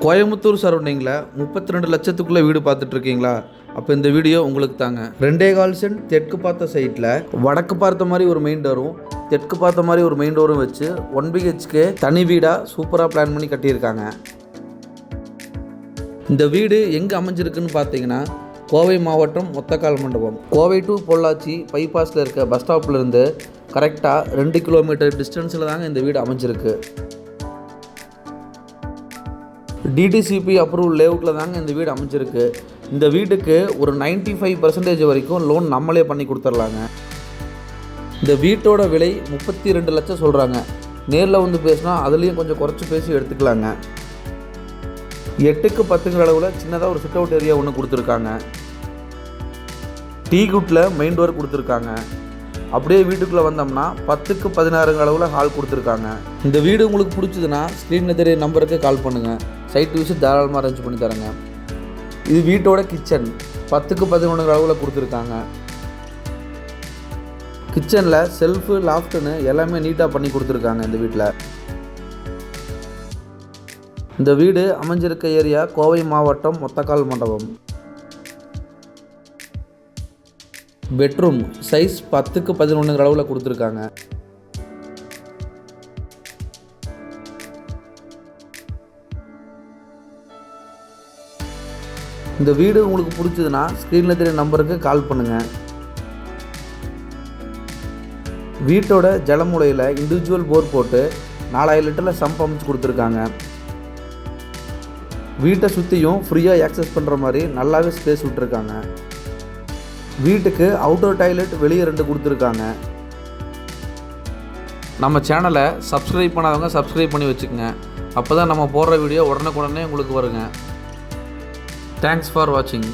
கோயம்புத்தூர் சரௌண்டிங்கில் 32 லட்சத்துக்குள்ளே வீடு பார்த்துட்ருக்கீங்களா? அப்போ இந்த வீடியோ உங்களுக்கு தாங்க. 2.25 சென்ட் தெற்கு பார்த்த சைட்டில் வடக்கு பார்த்த மாதிரி ஒரு மெயின் டோரும் தெற்கு பார்த்த மாதிரி ஒரு மெயின் டோரும் வச்சு 1 BHK தனி வீடாக சூப்பராக பிளான் பண்ணி கட்டியிருக்காங்க. இந்த வீடு எங்கே அமைஞ்சிருக்குன்னு பார்த்தீங்கன்னா கோவை மாவட்டம் ஒத்தக்கால் மண்டபம். கோவை டு பொள்ளாச்சி பைபாஸில் இருக்க பஸ் ஸ்டாப்லேருந்து கரெக்டாக 2 கிலோமீட்டர் டிஸ்டன்ஸில் தாங்க இந்த வீடு அமைஞ்சிருக்கு. டிடிசிபி அப்ரூவல் லேஅவுட்டில் தாங்க இந்த வீடு அமைஞ்சிருக்கு. இந்த வீட்டுக்கு ஒரு 95% வரைக்கும் லோன் நம்மளே பண்ணி கொடுத்துர்லாங்க. இந்த வீட்டோட விலை 32 லட்சம் சொல்கிறாங்க. நேரில் வந்து பேசினா அதுலேயும் கொஞ்சம் குறைச்சி பேசி எடுத்துக்கலாங்க. 8க்கு 10ங்கிற அளவில் சின்னதாக ஒரு சிட் அவுட் ஏரியா ஒன்று கொடுத்துருக்காங்க. டீ குட்டில் மெயின் டோர் கொடுத்துருக்காங்க. அப்படியே வீட்டுக்குள்ளே வந்தோம்னா 10க்கு 16ங்கிற அளவில் ஹால் கொடுத்துருக்காங்க. இந்த வீடு உங்களுக்கு பிடிச்சதுன்னா ஸ்க்ரீனில் தெரிய நம்பருக்கு கால் பண்ணுங்கள். சைட் விசிட் தாராளமாக அரேஞ்ச் பண்ணி தரேங்க. இது வீட்டோட கிச்சன் 10க்கு 11ங்கிற அளவில் கொடுத்துருக்காங்க. கிச்சனில் செல்ஃபு லாஃப்ட்டுன்னு எல்லாமே நீட்டாக பண்ணி கொடுத்துருக்காங்க. இந்த வீட்டில் இந்த வீடு அமைஞ்சிருக்க ஏரியா கோவை மாவட்டம் ஒத்தக்கால் மண்டபம். பெட்ரூம் சைஸ் 10க்கு 11ங்கிற அளவில் கொடுத்துருக்காங்க. இந்த வீடு உங்களுக்கு பிடிச்சதுன்னா ஸ்க்ரீனில் தெரிய நம்பருக்கு கால் பண்ணுங்கள். வீட்டோட ஜலமுலையில் இண்டிவிஜுவல் போர் போட்டு 4000 லிட்டரில் சம்ப் அமைச்சு கொடுத்துருக்காங்க. வீட்டை சுற்றியும் ஃப்ரீயாக ஆக்சஸ் பண்ணுற மாதிரி நல்லாவே ஸ்பேஸ் விட்டுருக்காங்க. வீட்டுக்கு அவுட்டோர் டாய்லெட் வெளியே 2 கொடுத்துருக்காங்க. நம்ம சேனலை சப்ஸ்கிரைப் பண்ணாதவங்க சப்ஸ்கிரைப் பண்ணி வச்சுக்கோங்க. அப்போ தான் நம்ம போடுற வீடியோ உடனுக்குடனே உங்களுக்கு வருங்க. தேங்க்ஸ் ஃபார் வாட்சிங்.